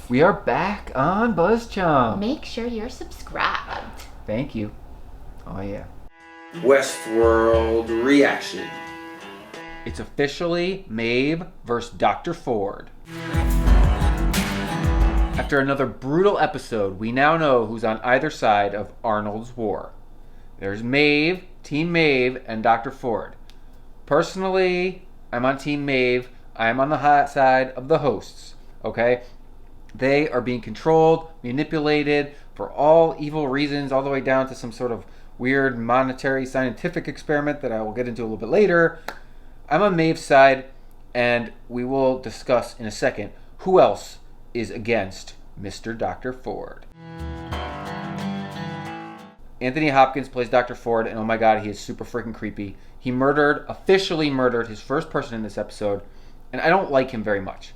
We are back on BuzzChomp. Make sure you're subscribed. Thank you. Oh, yeah. Westworld reaction. It's officially Maeve vs. Dr. Ford. After another brutal episode, we now know who's on either side of Arnold's war. There's Maeve, Team Maeve, and Dr. Ford. Personally, I'm on Team Maeve. I'm on the hot side of the hosts, okay? They are being controlled, manipulated for all evil reasons, all the way down to some sort of weird monetary scientific experiment that I will get into a little bit later. I'm on Maeve's side, and we will discuss in a second who else is against Mr. Dr. Ford. Anthony Hopkins plays Dr. Ford, and oh my god, he is super freaking creepy. He officially murdered his first person in this episode, and I don't like him very much.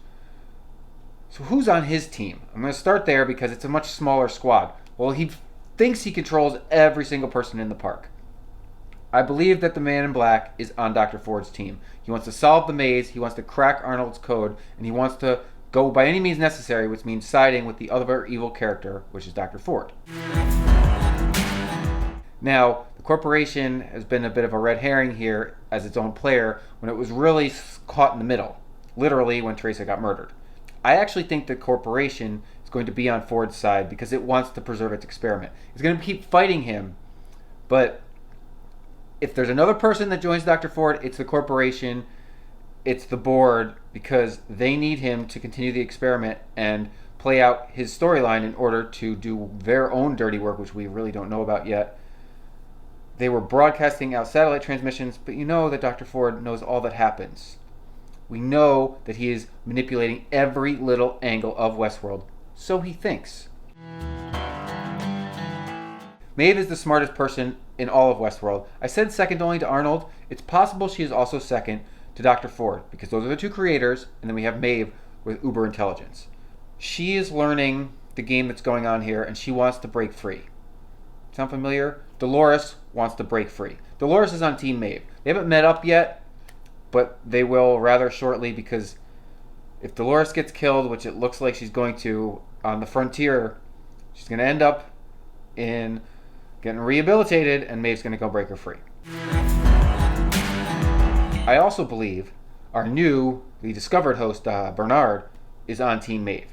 So who's on his team? I'm going to start there because it's a much smaller squad. Well, he thinks he controls every single person in the park. I believe that the man in black is on Dr. Ford's team. He wants to solve the maze, he wants to crack Arnold's code, and he wants to go by any means necessary, which means siding with the other evil character, which is Dr. Ford. Now, the corporation has been a bit of a red herring here as its own player when it was really caught in the middle, literally when Teresa got murdered. I actually think the corporation is going to be on Ford's side because it wants to preserve its experiment. It's going to keep fighting him, but if there's another person that joins Dr. Ford, it's the corporation, it's the board, because they need him to continue the experiment and play out his storyline in order to do their own dirty work, which we really don't know about yet. They were broadcasting out satellite transmissions, but you know that Dr. Ford knows all that happens. We know that he is manipulating every little angle of Westworld, so he thinks. Maeve is the smartest person in all of Westworld. I said second only to Arnold. It's possible she is also second to Dr. Ford, because those are the two creators, and then we have Maeve with uber intelligence. She is learning the game that's going on here, and she wants to break free. Sound familiar? Delores wants to break free. Delores is on Team Maeve. They haven't met up yet, but they will rather shortly, because if Delores gets killed, which it looks like she's going to on the frontier, she's going to end up in getting rehabilitated, and Maeve's going to go break her free. I also believe our newly discovered host, Bernard, is on Team Maeve.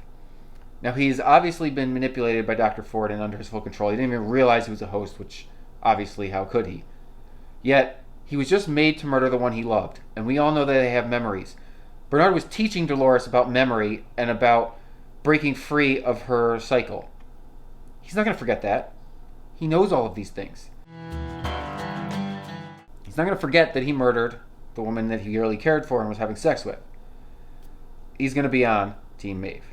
Now, he's obviously been manipulated by Dr. Ford and under his full control. He didn't even realize he was a host, which obviously, how could he? Yet, he was just made to murder the one he loved, and we all know that they have memories. Bernard was teaching Delores about memory and about breaking free of her cycle. He's not going to forget that. He knows all of these things. He's not going to forget that he murdered the woman that he really cared for and was having sex with. He's going to be on Team Maeve.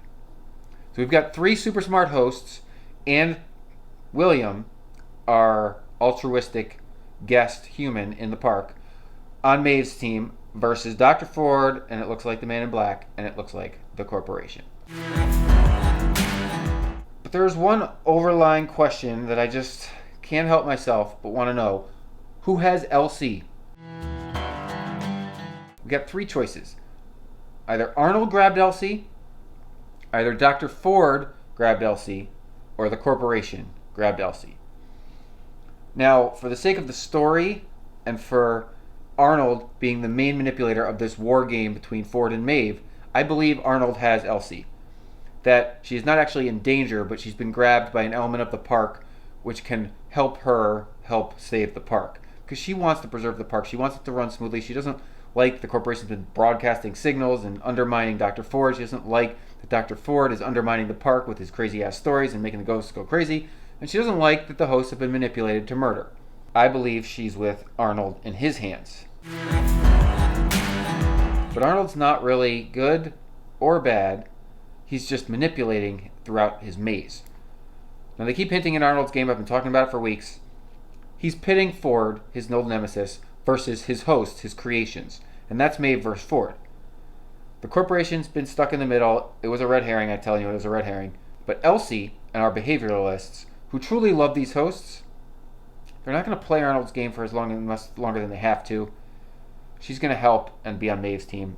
So we've got three super smart hosts, and William, our altruistic guest human in the park, on Maeve's team versus Dr. Ford, and it looks like the man in black, and it looks like the corporation. But there's one overlying question that I just can't help myself but want to know. Who has Elsie? We got three choices. Either Arnold grabbed Elsie, either Dr. Ford grabbed Elsie, or the corporation grabbed Elsie. Now, for the sake of the story, and for Arnold being the main manipulator of this war game between Ford and Maeve, I believe Arnold has Elsie. That she is not actually in danger, but she's been grabbed by an element of the park which can help her help save the park. Because she wants to preserve the park. She wants it to run smoothly. She doesn't like the corporation's been broadcasting signals and undermining Dr. Ford. She doesn't like that Dr. Ford is undermining the park with his crazy-ass stories and making the ghosts go crazy. And she doesn't like that the hosts have been manipulated to murder. I believe she's with Arnold in his hands. But Arnold's not really good or bad. He's just manipulating throughout his maze. Now, they keep hinting at Arnold's game. I've been talking about it for weeks. He's pitting Ford, his old nemesis, versus his hosts, his creations. And that's Maeve versus Ford. The corporation's been stuck in the middle. It was a red herring, I tell you, it was a red herring. But Elsie and our behavioralists, who truly love these hosts, they're not going to play Arnold's game for longer than they have to. She's going to help and be on Maeve's team.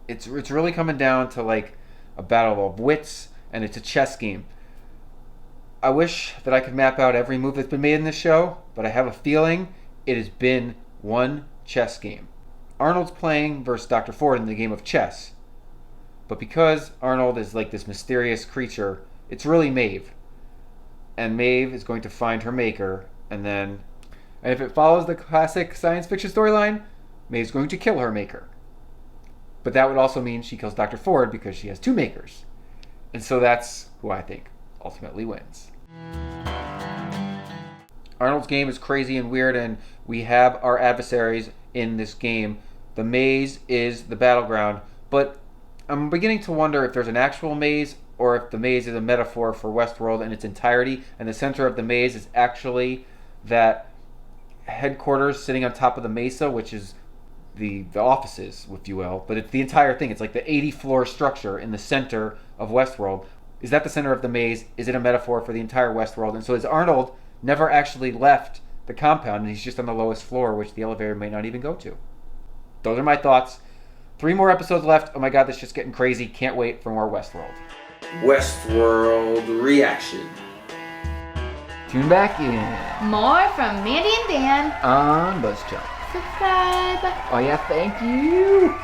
It's really coming down to like a battle of wits, and it's a chess game. I wish that I could map out every move that's been made in this show, but I have a feeling it has been one chess game. Arnold's playing versus Dr. Ford in the game of chess. But because Arnold is like this mysterious creature, it's really Maeve. And Maeve is going to find her maker, and if it follows the classic science fiction storyline, Maeve's going to kill her maker. But that would also mean she kills Dr. Ford because she has two makers. And so that's who I think ultimately wins. Arnold's Game is crazy and weird, and we have our adversaries in this game. The maze is the battleground, but I'm beginning to wonder if there's an actual maze or if the maze is a metaphor for Westworld in its entirety, and the center of the maze is actually that headquarters sitting on top of the mesa, which is the offices, if you will, but it's the entire thing. It's like the 80-floor structure in the center of Westworld. Is that the center of the maze? Is it a metaphor for the entire Westworld? And so is Arnold never actually left the compound, and he's just on the lowest floor, which the elevator may not even go to? Those are my thoughts. 3 more episodes left. Oh my god, this is just getting crazy. Can't wait for more Westworld. Westworld reaction. Tune back in More from Mandy and Dan. on BuzzChomp. Subscribe. Oh yeah, thank you.